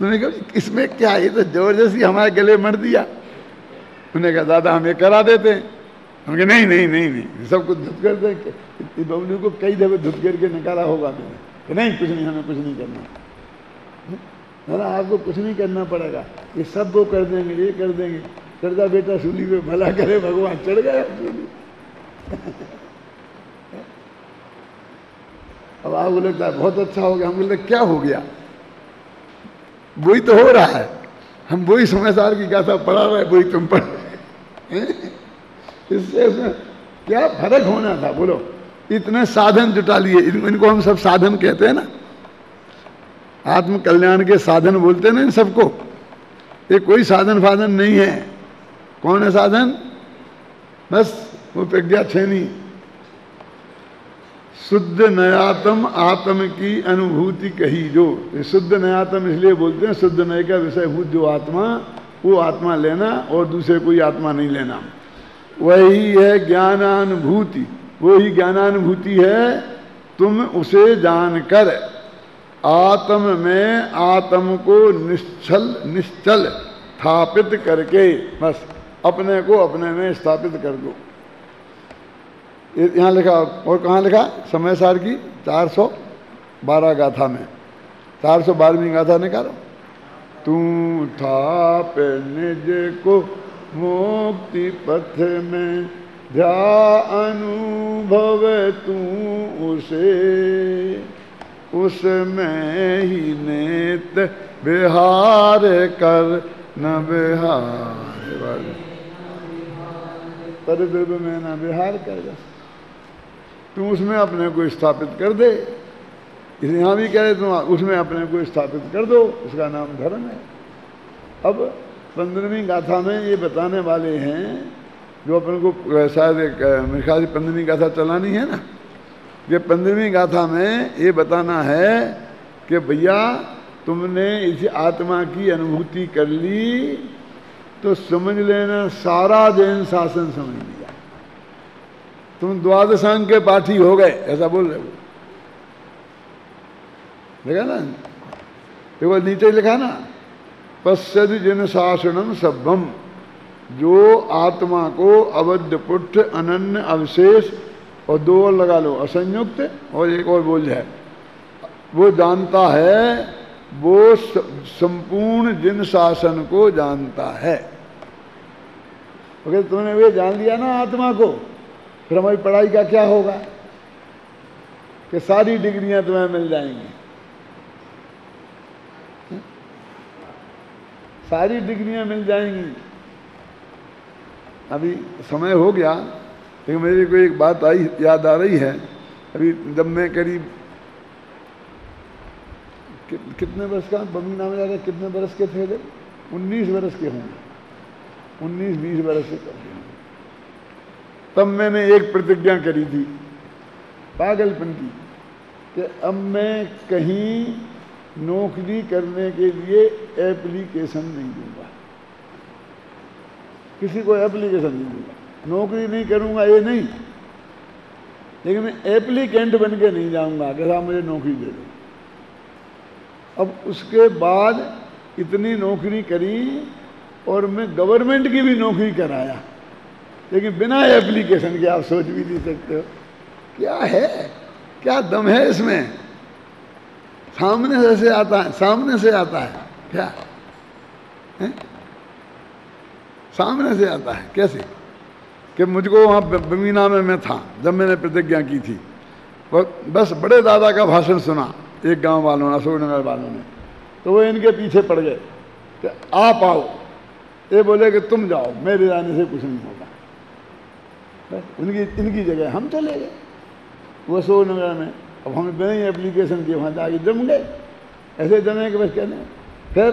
उन्होंने कहा इसमें क्या, ये तो जबरदस्ती हमारे गले मर दिया। उन्होंने कहा दादा हम ये करा देते हैं। हम कहे नहीं नहीं नहीं नहीं, सबको धुत कर दे। बबलू को कई दफे धुत करके निकाला होगा मैंने कि नहीं कुछ नहीं, हमें कुछ नहीं करना। दादा आपको कुछ नहीं करना पड़ेगा, ये सब वो कर देंगे, ये कर देंगे। चढ़ बेटा सूली पे, भला करे भगवान, चढ़ गया सूली। अब आपको लगता है बहुत अच्छा हो गया, हम बोलते क्या हो गया, वही तो हो रहा है, हम वही समझदार की गाथा पढ़ा रहे, वही तुम पढ़ इससे उसमें क्या फर्क होना था बोलो। इतने साधन जुटा लिए, इनको हम सब साधन कहते हैं ना, आत्म कल्याण के साधन बोलते हैं ना इन सबको। ये कोई साधन फाधन नहीं है। कौन है साधन? बस वो प्रज्ञा छेनी। शुद्ध नयातम आत्म की अनुभूति कही जो, शुद्ध नयातम इसलिए बोलते हैं, शुद्ध नय का विषयभूत जो आत्मा, वो आत्मा लेना और दूसरे कोई आत्मा नहीं लेना, वही है ज्ञानानुभूति। वही ज्ञानानुभूति है, तुम उसे जानकर आत्म में आत्म को निश्चल स्थापित करके बस अपने को अपने में स्थापित कर दो। यहाँ लिखा, और कहाँ लिखा? समय सार की 412 गाथा में, 412वीं गाथा निकालो। तू थाप निज को मुक्ति पथ में, ध्या अनुभव तू उसे, उसमें ही नेत विहार कर न विहार, पर में न विहार कर। तू उसमें अपने को स्थापित कर दे। इसलिए यहाँ भी कह रहे तुम उसमें अपने को स्थापित कर दो, इसका नाम धर्म है। अब 15वीं गाथा में ये बताने वाले हैं, जो अपन को शायद मेरे ख्याल से 15वीं गाथा चलानी है ना, ये 15वीं गाथा में ये बताना है कि भैया तुमने इस आत्मा की अनुभूति कर ली तो समझ लेना सारा जैन शासन समझ लिया, तुम द्वादशांग के पाठी हो गए, ऐसा बोल रहे हो। देखा ना, देखो नीचे लिखा ना, पश्यति जिन शासनम सभम, जो आत्मा को अवध पुट अनन्य अवशेष, और 2 और लगा लो, असंयुक्त, और एक और बोल जाए, वो जानता है, वो संपूर्ण जिन शासन को जानता है। अगर तुमने वे जान लिया ना आत्मा को, फिर हमारी पढ़ाई का क्या होगा कि सारी डिग्रियां तुम्हें मिल जाएंगी, सारी डिग्रियां मिल जाएंगी। अभी समय हो गया, लेकिन मेरे को एक बात आई, याद आ रही है। अभी जब मैं करीब कितने वर्ष का, बमी नाम याद है, कितने वर्ष के थे जब? 19 वर्ष के होंगे, 19-20 वर्ष के कर होंगे। तब मैंने एक प्रतिज्ञा करी थी पागलपन की, कि अब मैं कहीं नौकरी करने के लिए एप्लीकेशन नहीं दूंगा, किसी को एप्लीकेशन नहीं दूंगा। नौकरी नहीं करूंगा ये नहीं, लेकिन मैं एप्लीकेंट बन के नहीं जाऊंगा कि साहब मुझे नौकरी दे दो। अब उसके बाद इतनी नौकरी करी और मैं गवर्नमेंट की भी नौकरी कराया, लेकिन बिना एप्लीकेशन के। आप सोच भी नहीं सकते हो क्या है, क्या दम है इसमें। सामने से आता है, सामने से आता है क्या है? सामने से आता है कैसे? कि मुझको वहाँ बमीना में मैं था जब मैंने प्रतिज्ञा की थी, बस बड़े दादा का भाषण सुना एक गांव वालों ने, अशोकनगर वालों ने, तो वो इनके पीछे पड़ गए कि आप आओ। ये बोले कि तुम जाओ, मेरे जाने से कुछ नहीं होगा। बस इनकी जगह हम चले गए वो अशोकनगर में। अब हमें बिना ही एप्लीकेशन किए वहाँ जाके जम गए, ऐसे जमे कि बस कहने। फिर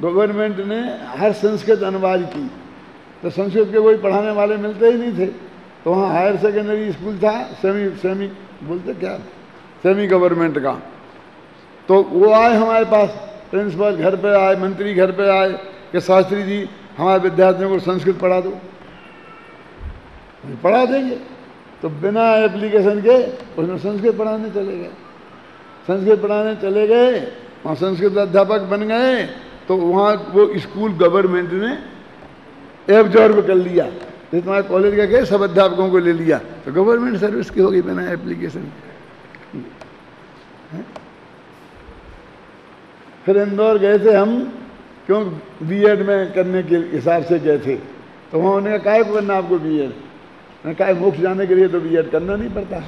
गवर्नमेंट ने हर संस्कृत अनुवाद की, तो संस्कृत के कोई पढ़ाने वाले मिलते ही नहीं थे, तो वहाँ हायर सेकेंडरी स्कूल था, सेमी बोलते क्या, सेमी गवर्नमेंट का। तो वो आए हमारे पास, प्रिंसिपल घर पे आए, मंत्री घर पे आए कि शास्त्री जी हमारे विद्यार्थियों को संस्कृत पढ़ा दो। पढ़ा देंगे, तो बिना एप्लीकेशन के उसमें संस्कृत पढ़ाने चले गए। संस्कृत पढ़ाने चले गए वहाँ संस्कृत अध्यापक बन गए तो वहाँ वो स्कूल गवर्नमेंट ने एब्जॉर्ब कर लिया। जैसे तुम्हारे कॉलेज का गए सब अध्यापकों को ले लिया तो गवर्नमेंट सर्विस की हो गई बिना एप्लीकेशन। फिर इंदौर गए थे हम, क्यों बीएड में करने के हिसाब से गए थे, तो वहाँ उन्होंने कहा काय को करना आपको बीएड? मैंने कहा मोक्ष जाने के लिए तो बीएड करना नहीं पड़ता।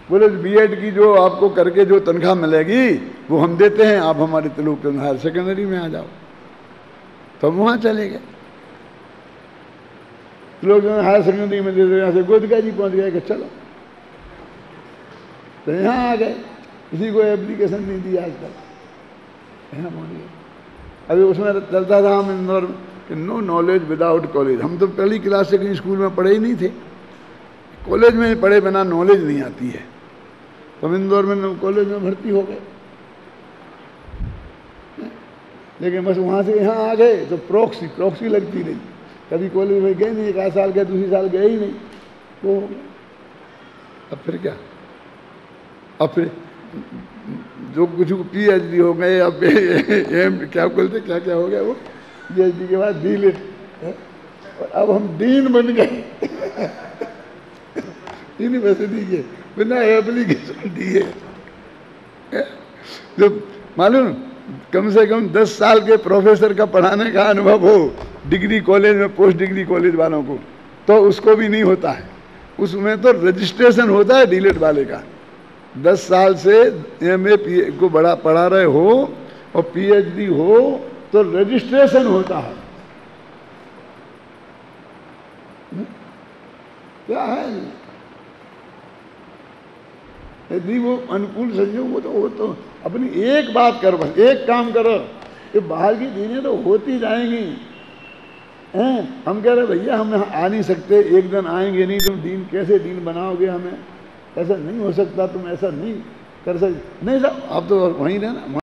बोले बीएड की जो आपको करके जो तनख्वाह मिलेगी वो हम देते हैं, आप हमारे त्रिलोक हायर सेकेंडरी में आ जाओ। तो हम वहाँ चले गए, त्रिलोक हायर सेकेंडरी में दे दो। यहाँ से गोदका जी पहुँच गए कि चलो, तो यहाँ आ गए। किसी को एप्लीकेशन नहीं दिया आज तक, यहाँ पहुँच गए। अभी उसमें चलता था हम इंदौर में कि नो नॉलेज विदाउट कॉलेज। हम तो पहली क्लास से कहीं स्कूल में पढ़े ही नहीं थे, कॉलेज में पढ़े बिना नॉलेज नहीं आती है। तो हम इंदौर में कॉलेज में भर्ती हो गए, लेकिन बस वहाँ से यहाँ आ गए तो प्रॉक्सी लगती रही। कभी कॉलेज में गए नहीं, एक आध साल गए, दूसरी साल गए ही नहीं, तो हो गया। अब फिर क्या, अब फिर जो कुछ पीएचडी हो गए, अब क्या बोलते क्या क्या हो गया वो, पीएचडी के बाद डीलिट, और अब हम डीन बन गए यूनिवर्सिटी के बिना एप्लीकेशन दिए। जो मालूम कम से कम 10 साल के प्रोफेसर का पढ़ाने का अनुभव हो डिग्री कॉलेज में, पोस्ट डिग्री कॉलेज वालों को, तो उसको भी नहीं होता है। उसमें तो रजिस्ट्रेशन होता है डीलिट वाले का। 10 साल से एमए को बड़ा पढ़ा रहे हो और पीएचडी हो तो रजिस्ट्रेशन होता है। क्या है यदि वो अनुकूल संयोग हो तो वो तो अपनी एक बात करो, बस एक काम करो, ये बाहर की चीजें तो होती जाएंगी। हैं हम कह रहे भैया हम यहाँ आ नहीं सकते, एक दिन आएंगे नहीं, तुम दीन कैसे दीन बनाओगे हमें? ऐसा नहीं हो सकता, तुम ऐसा नहीं कर सकते। नहीं साहब आप तो वहीं रहना,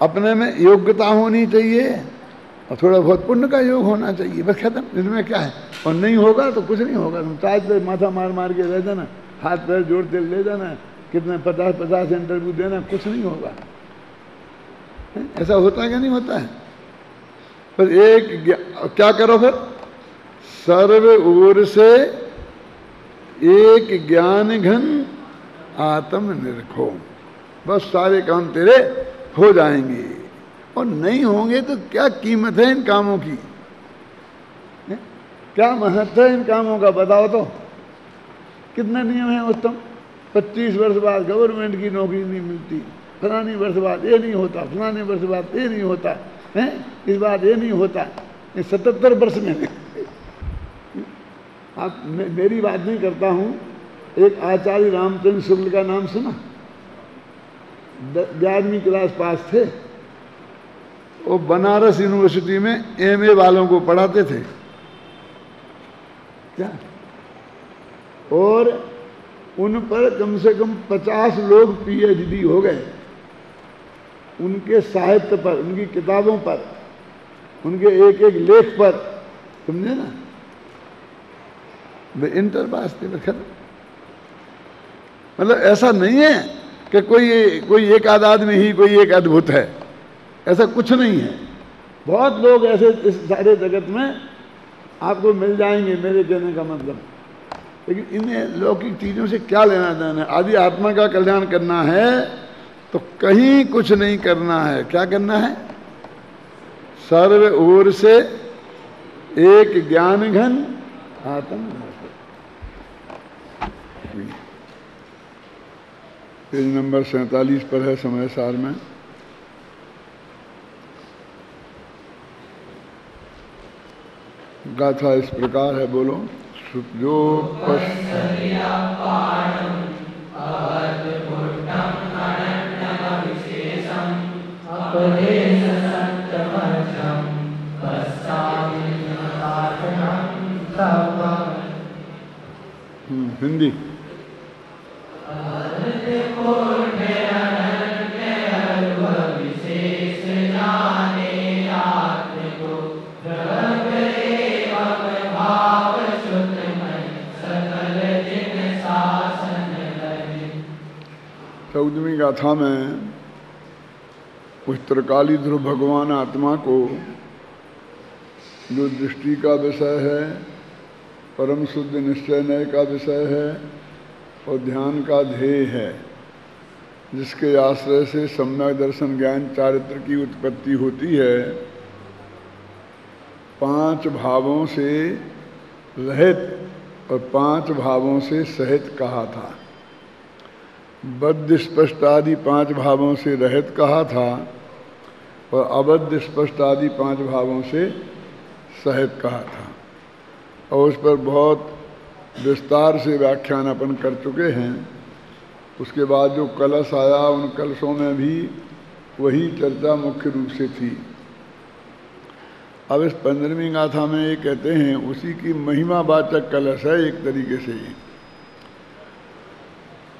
अपने में योग्यता होनी चाहिए और थोड़ा बहुत पुण्य का योग होना चाहिए, बस खत्म। इसमें क्या है? और नहीं होगा तो कुछ नहीं होगा। तुम ताज पे माथा मार मार के रह जाना, हाथ पैर जोड़ते ले जाना, कितने 50-50 इंटरव्यू देना, कुछ नहीं होगा। ऐसा होता है क्या? नहीं होता है। पर एक क्या करो फिर, सर्व ओर से एक ज्ञान घन आत्म निरखो, बस सारे काम तेरे हो जाएंगे। और नहीं होंगे तो क्या कीमत है इन कामों की? क्या महत्व है इन कामों का? बताओ तो। कितने नियम है उत्तम? 25 वर्ष बाद गवर्नमेंट की नौकरी नहीं मिलती, फलानी वर्ष बाद ये नहीं होता, फलाने वर्ष बाद ये नहीं होता है, इस बार ये नहीं होता। ये 77 वर्ष में आप मेरी बात नहीं करता हूँ। एक आचार्य रामचंद्र शुक्ल का नाम सुना? 11वीं क्लास पास थे, वो बनारस यूनिवर्सिटी में एमए वालों को पढ़ाते थे क्या, और उन पर कम से कम 50 लोग पीएचडी हो गए। उनके साहित्य पर, उनकी किताबों पर, उनके एक एक लेख पर, समझे ना? वे इंटर पास थे, खत्म। मतलब ऐसा नहीं है कि कोई एक आध आदमी ही कोई एक अद्भुत है, ऐसा कुछ नहीं है। बहुत लोग ऐसे इस सारे जगत में आपको मिल जाएंगे, मेरे कहने का मतलब। लेकिन इन्हें लौकिक चीज़ों से क्या लेना देना है? आदि आत्मा का कल्याण करना है तो कहीं कुछ नहीं करना है। क्या करना है? सर्व ओर से एक ज्ञान घन आत्म। पेज नंबर 47 पर है समय सार में। गाथा इस प्रकार है, बोलो। जो हिंदी चौदहवीं गाथा में उस त्रिकाली ध्रुव भगवान आत्मा को जो दृष्टि का विषय है, परम शुद्ध निश्चय नय का विषय है और ध्यान का ध्येय है, जिसके आश्रय से सम्यक दर्शन ज्ञान चारित्र की उत्पत्ति होती है, 5 भावों से रहित और 5 भावों से सहित कहा था। बद्ध स्पष्ट आदि 5 भावों से रहित कहा था और अबद्ध स्पष्ट आदि 5 भावों से सहित कहा था। और उस पर बहुत विस्तार से व्याख्यान अपन कर चुके हैं। उसके बाद जो कलश आया, उन कलशों में भी वही चर्चा मुख्य रूप से थी। अब इस 15वीं गाथा में ये कहते हैं उसी की महिमा वाचक कलश है एक तरीके से ये,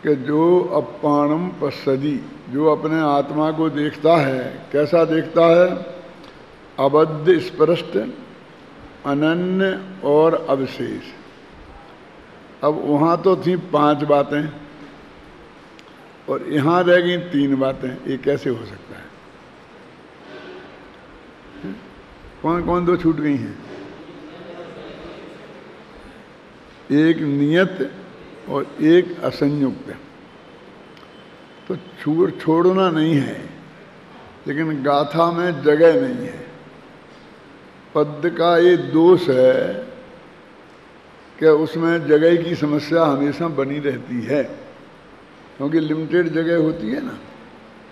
कि जो अपाणम पश्यति, जो अपने आत्मा को देखता है, कैसा देखता है? अबद्ध स्पष्ट, अनन्य और अविशेष। अब वहाँ तो थी 5 बातें और यहाँ रह गई 3 बातें। ये कैसे हो सकता है? कौन कौन 2 छूट गई हैं? एक नियत और एक असंयुक्त। तो छोड़ना नहीं है, लेकिन गाथा में जगह नहीं है। पद्य का ये दोष है कि उसमें जगह की समस्या हमेशा बनी रहती है, क्योंकि लिमिटेड जगह होती है ना।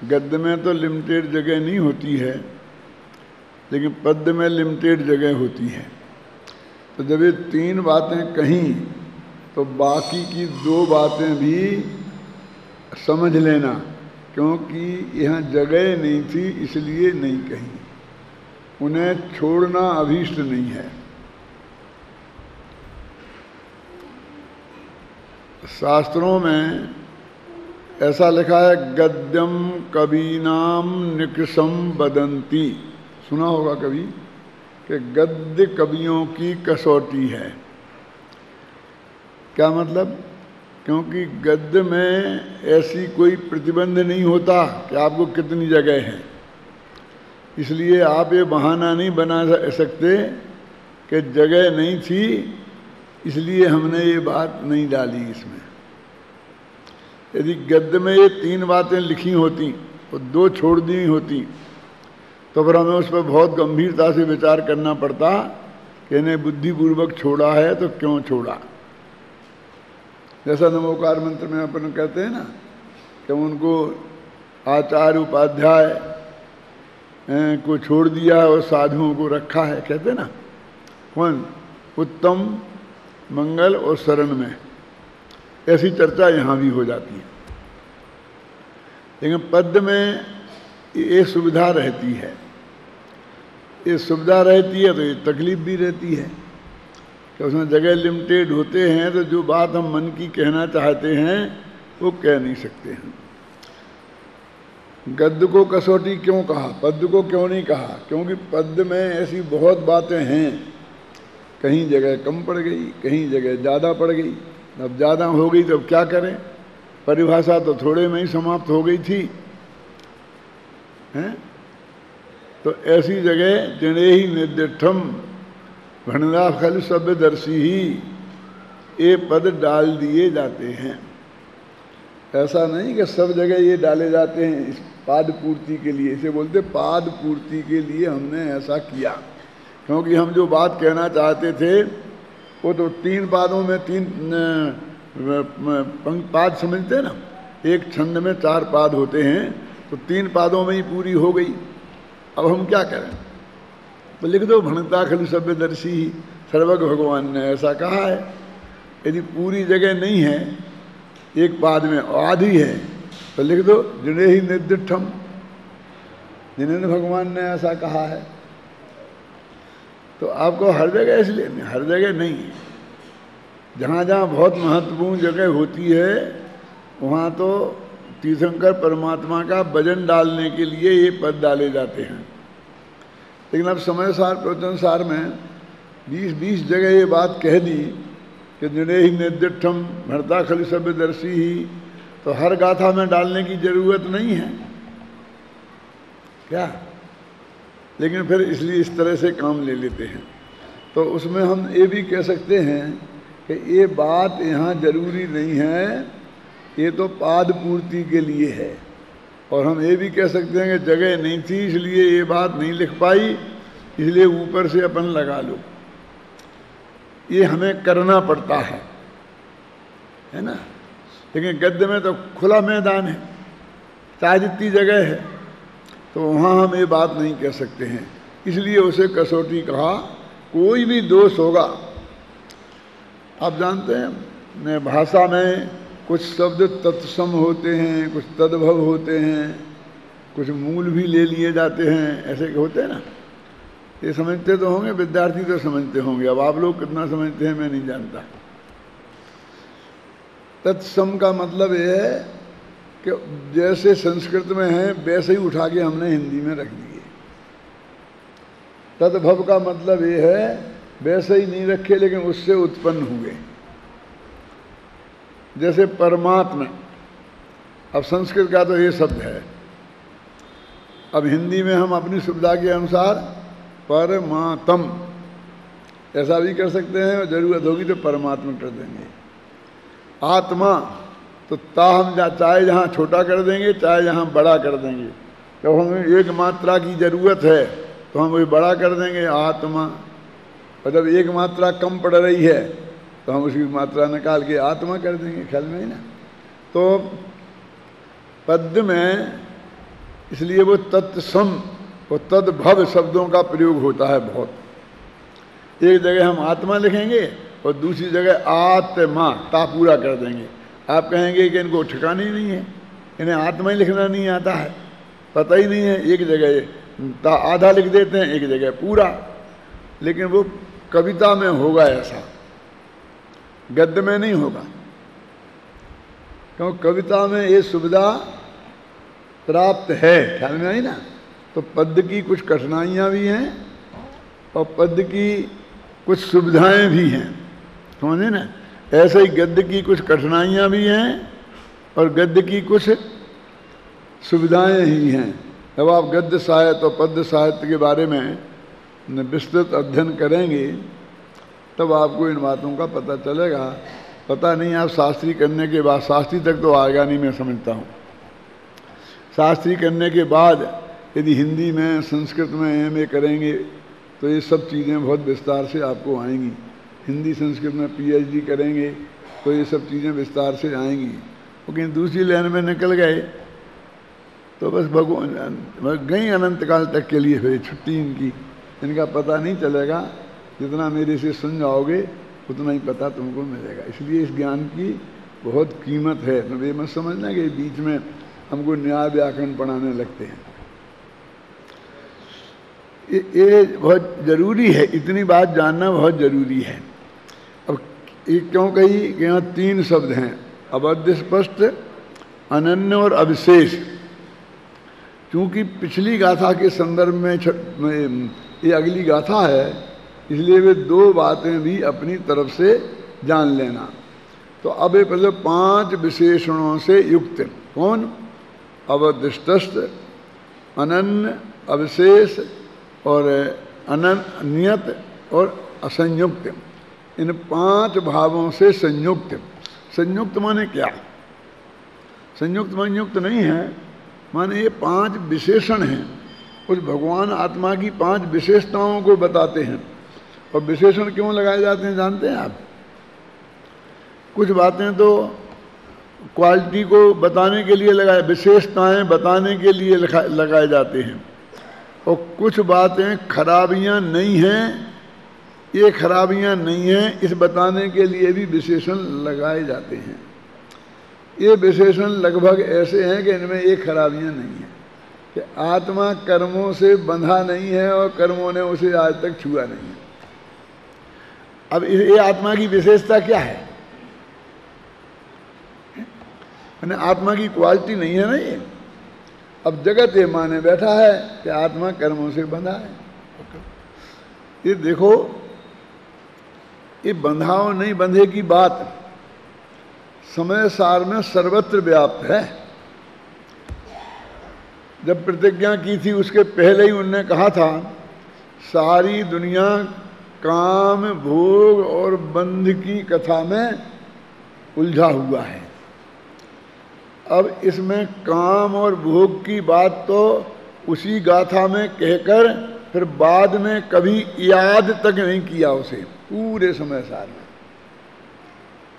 गद्य में तो लिमिटेड जगह नहीं होती है, लेकिन पद्य में लिमिटेड जगह होती है। तो जब ये 3 बातें कहीं, तो बाकी की 2 बातें भी समझ लेना, क्योंकि यहाँ जगह नहीं थी इसलिए नहीं कही। उन्हें छोड़ना अभीष्ट नहीं है। शास्त्रों में ऐसा लिखा है, गद्यम कवीनाम निकृशम वदंती। सुना होगा कभी कि गद्य कवियों की कसौटी है। क्या मतलब? क्योंकि गद्य में ऐसी कोई प्रतिबंध नहीं होता कि आपको कितनी जगह है, इसलिए आप ये बहाना नहीं बना सकते कि जगह नहीं थी इसलिए हमने ये बात नहीं डाली इसमें। यदि गद्य में ये 3 बातें लिखी होती और 2 छोड़ दी होती, तो फिर हमें उस पर बहुत गंभीरता से विचार करना पड़ता कि इन्हें बुद्धिपूर्वक छोड़ा है तो क्यों छोड़ा। जैसा नमोकार मंत्र में अपन कहते हैं ना कि उनको आचार्य उपाध्याय को छोड़ दिया और साधुओं को रखा है, कहते ना। कौन? उत्तम, मंगल और शरण में। ऐसी चर्चा यहाँ भी हो जाती है। लेकिन पद्य में ये सुविधा रहती है, ये सुविधा रहती है तो ये तकलीफ भी रहती है कि उसमें जगह लिमिटेड होते हैं, तो जो बात हम मन की कहना चाहते हैं वो कह नहीं सकते हैं। गद्य को कसौटी क्यों कहा, पद्य को क्यों नहीं कहा? क्योंकि पद्य में ऐसी बहुत बातें हैं, कहीं जगह कम पड़ गई, कहीं जगह ज़्यादा पड़ गई। अब ज़्यादा हो गई तो अब क्या करें? परिभाषा तो थोड़े में ही समाप्त हो गई थी, हैं? तो ऐसी जगह जने ही निर्दिष्टम भणदा खल सभ्य दर्शी ही ये पद डाल दिए जाते हैं। ऐसा नहीं कि सब जगह ये डाले जाते हैं इस पाद पूर्ति के लिए। इसे बोलते पाद पूर्ति के लिए हमने ऐसा किया, क्योंकि हम जो बात कहना चाहते थे वो तो 3 पादों में 3 पाद समझते हैं ना। एक छंद में 4 पाद होते हैं, तो 3 पादों में ही पूरी हो गई। अब हम क्या करें? तो लिख दो भणता खलु सभ्यदर्शी, सर्वज्ञ भगवान ने ऐसा कहा है। यदि पूरी जगह नहीं है, एक पाद में आधी है, तो लिख दो जिन्हें ही निर्दिष्टम, जिन्हें भगवान ने ऐसा कहा है। तो आपको हर जगह इसलिए नहीं, हर जगह नहीं, जहाँ जहाँ बहुत महत्वपूर्ण जगह होती है वहाँ तो तीर्थंकर परमात्मा का वजन डालने के लिए ये पद डाले जाते हैं। लेकिन अब समय सार प्रवचन सार में 20 जगह ये बात कह दी कि जिन्हें ही निर्दिष्टम भरता खलु सभ्यदर्शी ही, तो हर गाथा में डालने की जरूरत नहीं है क्या, लेकिन फिर इसलिए इस तरह से काम ले लेते हैं। तो उसमें हम ये भी कह सकते हैं कि ये बात यहाँ जरूरी नहीं है, ये तो पाद पूर्ति के लिए है। और हम ये भी कह सकते हैं कि जगह नहीं थी इसलिए ये बात नहीं लिख पाई, इसलिए ऊपर से अपन लगा लो। ये हमें करना पड़ता है ना। लेकिन गद्य में तो खुला मैदान है, चाहे जितनी जगह है, तो वहाँ हम ये बात नहीं कह सकते हैं, इसलिए उसे कसौटी कहा। कोई भी दोष होगा, आप जानते हैं भाषा में कुछ शब्द तत्सम होते हैं, कुछ तद्भव होते हैं, कुछ मूल भी ले लिए जाते हैं, ऐसे होते हैं ना। ये समझते तो होंगे, विद्यार्थी तो समझते होंगे, अब आप लोग कितना समझते हैं मैं नहीं जानता। तत्सम का मतलब ये है कि जैसे संस्कृत में है वैसे ही उठा के हमने हिंदी में रख दिए। तद्भव का मतलब ये है वैसे ही नहीं रखे लेकिन उससे उत्पन्न हुए। जैसे परमात्मा, अब संस्कृत का तो ये शब्द है, अब हिंदी में हम अपनी सुविधा के अनुसार परमात्म ऐसा भी कर सकते हैं, और जरूरत होगी तो परमात्मा कर देंगे। आत्मा तो ता हम चाहे जहाँ छोटा कर देंगे चाहे जहाँ बड़ा कर देंगे। जब हमें एक मात्रा की जरूरत है तो हम वही बड़ा कर देंगे आत्मा, और जब एक मात्रा कम पड़ रही है तो हम उसकी मात्रा निकाल के आत्मा कर देंगे, ख्याल में ही ना। तो पद्य में इसलिए वो तत्सम और तद्भव शब्दों का प्रयोग होता है बहुत। एक जगह हम आत्मा लिखेंगे और दूसरी जगह आत्मा ता पूरा कर देंगे। आप कहेंगे कि इनको ठिकाने ही नहीं है, इन्हें आत्मा ही लिखना नहीं आता है, पता ही नहीं है। एक जगह ता आधा लिख देते हैं, एक जगह पूरा। लेकिन वो कविता में होगा ऐसा, गद्य में नहीं होगा, क्योंकि कविता में ये सुविधा प्राप्त है, ख्याल में आई ना। तो पद्य की कुछ कठिनाइयाँ भी हैं और पद्य की कुछ सुविधाएं भी हैं, समझे ना। ऐसे ही गद्य की कुछ कठिनाइयाँ भी हैं और गद्य की कुछ सुविधाएं ही हैं। जब आप गद्य साहित्य और पद्य साहित्य के बारे में विस्तृत अध्ययन करेंगे तब आपको इन बातों का पता चलेगा। पता नहीं आप शास्त्री करने के बाद, शास्त्री तक तो आएगा नहीं मैं समझता हूँ, शास्त्री करने के बाद यदि हिंदी में संस्कृत में एमए करेंगे तो ये सब चीज़ें बहुत विस्तार से आपको आएंगी। हिंदी संस्कृत में पीएचडी करेंगे तो ये सब चीज़ें विस्तार से आएंगी। लेकिन दूसरी लाइन में निकल गए तो बस भगवान गई अनंत काल तक के लिए, फिर छुट्टी इनकी, इनका पता नहीं चलेगा। जितना मेरे से सुन जाओगे उतना ही पता तुमको मिलेगा। इसलिए इस ज्ञान की बहुत कीमत है। तो ये मत समझना कि बीच में हमको न्याय व्याकरण पढ़ाने लगते हैं, ये बहुत ज़रूरी है, इतनी बात जानना बहुत ज़रूरी है। अब ये क्यों कही कि यहाँ तीन शब्द हैं, अवध्य, स्पष्ट, अनन्य और अविशेष। क्योंकि पिछली गाथा के संदर्भ में ये अगली गाथा है, इसलिए वे दो बातें भी अपनी तरफ से जान लेना। तो अब ये पहले 5 विशेषणों से युक्त, कौन? अवदिष्टस्थ, अनन्य, अविशेष और नियत और असंयुक्त, इन 5 भावों से संयुक्त। संयुक्त माने क्या? संयुक्त संयुक्त नहीं है, माने ये 5 विशेषण हैं। उस भगवान आत्मा की 5 विशेषताओं को बताते हैं। और विशेषण क्यों लगाए जाते हैं जानते हैं आप? कुछ बातें तो क्वालिटी को बताने के लिए लगाए, विशेषताएं बताने के लिए लगाए जाते हैं। और कुछ बातें खराबियां नहीं हैं, ये खराबियां नहीं हैं इस बताने के लिए भी विशेषण लगाए जाते हैं। ये विशेषण लगभग ऐसे हैं कि इनमें ये खराबियां नहीं हैं कि आत्मा कर्मों से बंधा नहीं है और कर्मों ने उसे आज तक छुआ नहीं है। अब ये आत्मा की विशेषता क्या है? आत्मा की क्वालिटी नहीं है ना ये। अब जगत ये माने बैठा है कि आत्मा कर्मों से बंधा है। ये देखो, ये बंधाओ नहीं बंधे की बात समय सार में सर्वत्र व्याप्त है। जब प्रतिज्ञा की थी उसके पहले ही उनने कहा था सारी दुनिया काम, भोग और बंध की कथा में उलझा हुआ है। अब इसमें काम और भोग की बात तो उसी गाथा में कहकर फिर बाद में कभी याद तक नहीं किया उसे पूरे समय सार में,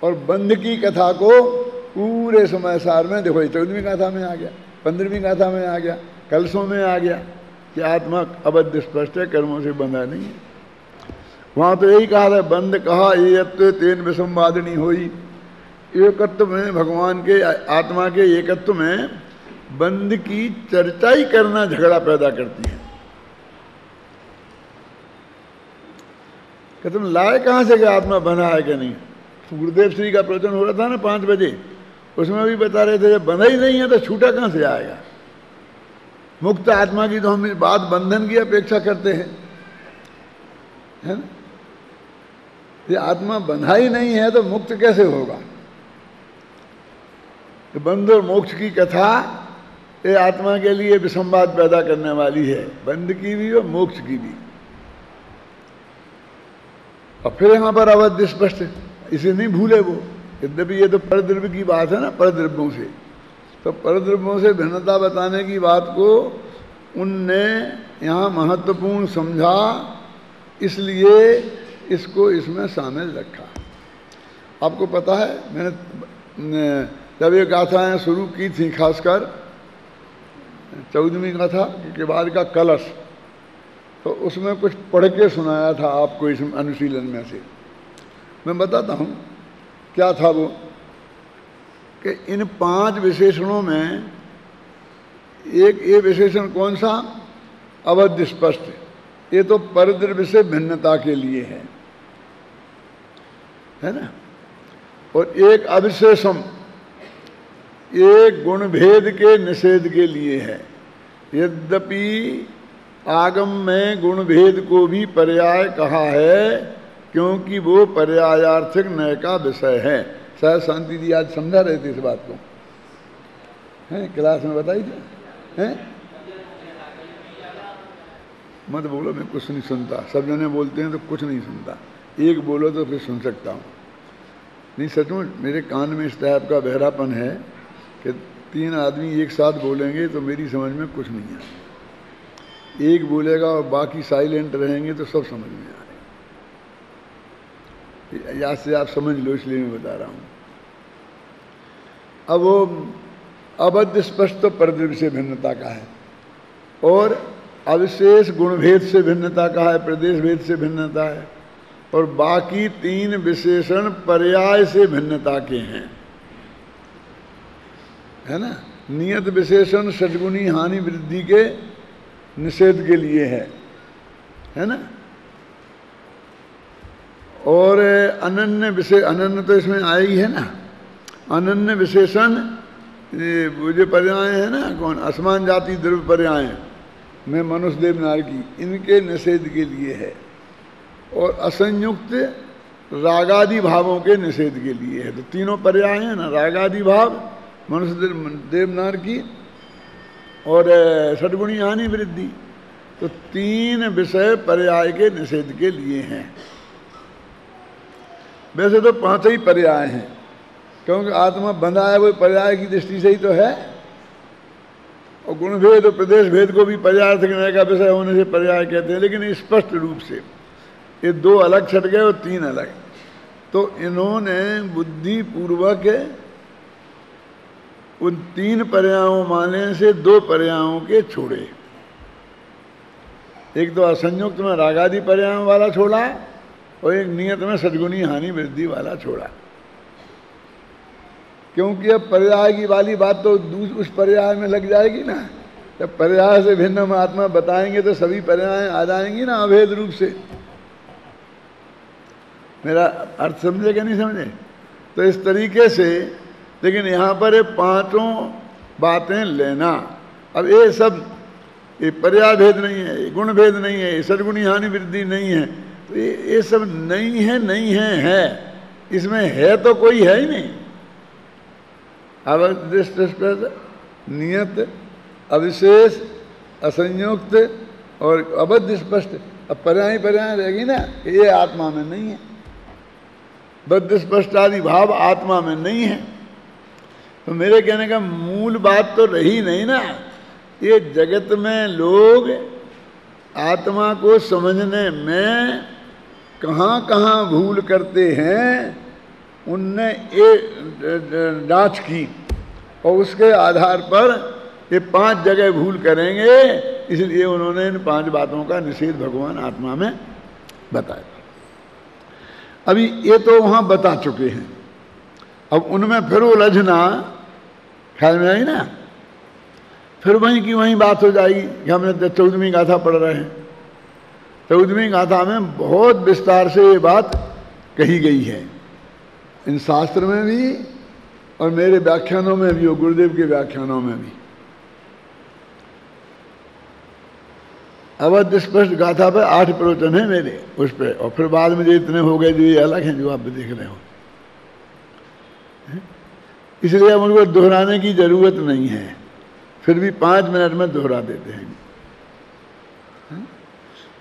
और बंध की कथा को पूरे समय सार में देखो 14वीं गाथा में आ गया, 15वीं गाथा में आ गया, कलशों में आ गया कि आत्मा अबद्ध स्पष्ट है, कर्मों से बंधा नहीं है। वहाँ तो यही कहा था, बंध कहा ये तेन विसंवादिनी होई। एकत्व में भगवान के आत्मा के एकत्व में बंध की चर्चा ही करना झगड़ा पैदा करती है। कि तुम लाए कहाँ से कि आत्मा बंधा है कि नहीं। गुरुदेव श्री का प्रवचन हो रहा था ना 5 बजे, उसमें भी बता रहे थे जब बंधा ही नहीं है तो छूटा कहाँ से आएगा। मुक्त आत्मा की तो हम इस बात बंधन की अपेक्षा करते हैं, है ना। ये आत्मा बंधा ही नहीं है तो मुक्त कैसे होगा। तो बंध और मोक्ष की कथा ये आत्मा के लिए विसंवाद पैदा करने वाली है, बंध की भी और मोक्ष की भी। और फिर यहाँ पर अवध स्पष्ट, इसे नहीं भूले वो। यद्यपि ये तो परद्रव्य की बात है ना, परद्रव्यों से, तो परद्रव्यों से भिन्नता बताने की बात को उनने यहाँ महत्वपूर्ण समझा, इसलिए इसको इसमें शामिल रखा। आपको पता है मैंने जब ये गाथाएँ शुरू की थी, खासकर 14वीं गाथा के बाद का कलश, तो उसमें कुछ पढ़ के सुनाया था आपको इस अनुशीलन में से। मैं बताता हूँ क्या था वो, कि इन 5 विशेषणों में एक ये विशेषण कौन सा, अवध स्पष्ट, ये तो परद्रव्य से भिन्नता के लिए है ना। और एक अविशेषम, एक गुण भेद के निषेध के लिए है। यद्यपि आगम में गुण भेद को भी पर्याय कहा है, क्योंकि वो पर्यायार्थिक नय का विषय है। शायद शांति जी आज समझा रहे थे इस बात को, हैं क्लास में बताई थी, हैं। मत बोलो, मैं कुछ नहीं सुनता, सब जने बोलते हैं तो कुछ नहीं सुनता, एक बोलो तो फिर सुन सकता हूँ। नहीं सचमुच मेरे कान में इस टाइप का बहरापन है कि 3 आदमी एक साथ बोलेंगे तो मेरी समझ में कुछ नहीं आए, एक बोलेगा और बाकी साइलेंट रहेंगे तो सब समझ में आएगा। याद से आप समझ लो, इसलिए मैं बता रहा हूँ। अब वो अबद्ध स्पष्ट तो परद्रव्य से भिन्नता का है, और अविशेष गुणभेद से भिन्नता का है, प्रदेश भेद से भिन्नता है, और बाकी 3 विशेषण पर्याय से भिन्नता के हैं, है ना। नियत विशेषण सद्गुणी हानि वृद्धि के निषेध के लिए है ना। और अनन्य विशेष, अनन्य तो इसमें आया ही है ना। अनन्य विशेषण वो जो पर्याय है ना, कौन, असमान जाति द्रव्य पर्याय में मनुष्य देव नार की, इनके निषेध के लिए है। और असंयुक्त रागादि भावों के निषेध के लिए है। तो तीनों पर्याय हैं ना, रागादि भाव, मनुष्य देवनार की, और सद्गुणी हानि वृद्धि, तो 3 विषय पर्याय के निषेध के लिए हैं। वैसे तो 5 ही पर्याय हैं, क्योंकि आत्मा बंधा है वो पर्याय की दृष्टि से ही तो है। और गुण भेद और प्रदेश भेद को भी पर्याय का विषय होने से पर्याय कहते हैं, लेकिन स्पष्ट रूप से ये 2 अलग छट गए और 3 अलग। तो इन्होंने बुद्धि पूर्वक उन 3 पर्यायों माने से 2 पर्यायों के छोड़े। एक तो असंयुक्त में रागादि पर्यायों वाला छोड़ा, और एक नियत में सद्गुणी हानि वृद्धि वाला छोड़ा। क्योंकि अब पर्याय की वाली बात तो उस पर्याय में लग जाएगी ना। जब पर्याय से भिन्न हम आत्मा बताएंगे तो सभी पर्याय आ जाएंगी ना अभेद रूप से। मेरा अर्थ समझे कि नहीं समझे। तो इस तरीके से, लेकिन यहाँ पर ये 5 बातें लेना। अब ये सब, ये पर्याय भेद नहीं है, ये गुण भेद नहीं है, ये सद्गुणी हानि वृद्धि नहीं है, तो ये सब नहीं है, नहीं है। इसमें है तो कोई है ही नहीं। अब नियत अविशेष, असंयुक्त और अबद्ध स्पष्ट। अब पर्याय पर्याय रहेगी ना, ये आत्मा में नहीं है, बद्ध स्पष्ट आदि भाव आत्मा में नहीं है। तो मेरे कहने का मूल बात तो रही नहीं ना, ये जगत में लोग आत्मा को समझने में कहाँ कहाँ भूल करते हैं, उनने ये जांच की और उसके आधार पर ये 5 जगह भूल करेंगे, इसलिए उन्होंने इन 5 बातों का निषेध भगवान आत्मा में बताया। अभी ये तो वहाँ बता चुके हैं, अब उनमें फिर उलझना ख्याल में आई ना, फिर वहीं की वहीं बात हो जाएगी कि हमने 14वीं गाथा पढ़ रहे हैं। 14वीं गाथा में बहुत विस्तार से ये बात कही गई है, इन शास्त्र में भी और मेरे व्याख्यानों में भी और गुरुदेव के व्याख्यानों में भी। अवध स्पष्ट गाथा पर 8 प्रवचन है मेरे उस पर, और फिर बाद में जो इतने हो गए जो ये अलग हैं जो आप भी देख रहे हो, इसलिए अब उनको दोहराने की जरूरत नहीं है, फिर भी 5 मिनट में दोहरा देते हैं।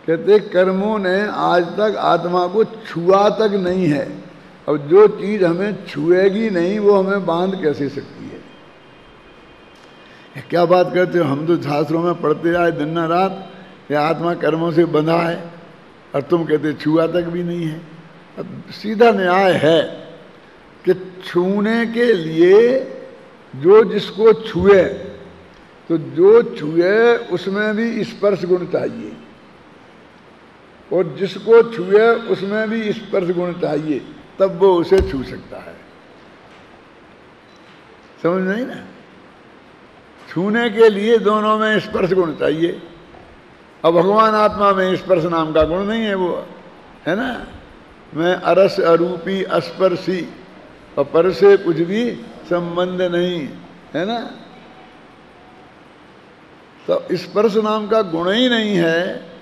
कहते कर्मों ने आज तक आत्मा को छुआ तक नहीं है, और जो चीज हमें छुएगी नहीं वो हमें बांध कैसे सकती है। क्या बात करते हो, हम तो शास्त्रों में पढ़ते आए दिन न रात कि आत्मा कर्मों से बंधा है, और तुम कहते छुआ तक भी नहीं है। अब सीधा न्याय है कि छूने के लिए जो जिसको छुए, तो जो छुए उसमें भी स्पर्श गुण चाहिए, और जिसको छुए उसमें भी स्पर्श गुण चाहिए, तब वो उसे छू सकता है। समझ नहीं ना, छूने के लिए दोनों में स्पर्श गुण चाहिए। अब भगवान आत्मा में स्पर्श नाम का गुण नहीं है, वो है ना, मैं अरस अरूपी अस्पर्शी, और पर से कुछ भी संबंध नहीं, है ना। तो स्पर्श नाम का गुण ही नहीं है,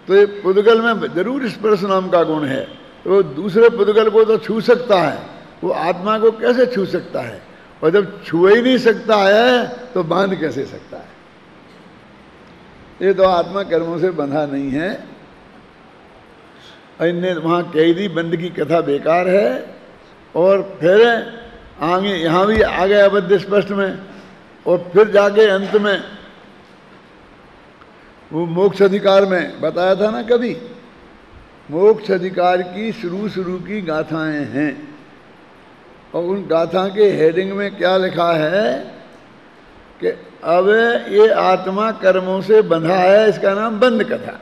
तो ये पुद्गल में जरूर स्पर्श नाम का गुण है, तो दूसरे पुद्गल को तो छू सकता है, वो आत्मा को कैसे छू सकता है, और जब छू ही नहीं सकता है तो बांध कैसे सकता है। ये तो आत्मा कर्मों से बंधा नहीं है। अन्य वहाँ कैदी बंद की कथा बेकार है, और फिर आगे यहाँ भी आ गया अबद्ध स्पष्ट में, और फिर जाके अंत में वो मोक्ष अधिकार में बताया था ना, कभी मोक्ष अधिकार की शुरू की गाथाएं हैं, और उन गाथा के हेडिंग में क्या लिखा है कि अब ये आत्मा कर्मों से बंधा है, इसका नाम बंद कथा।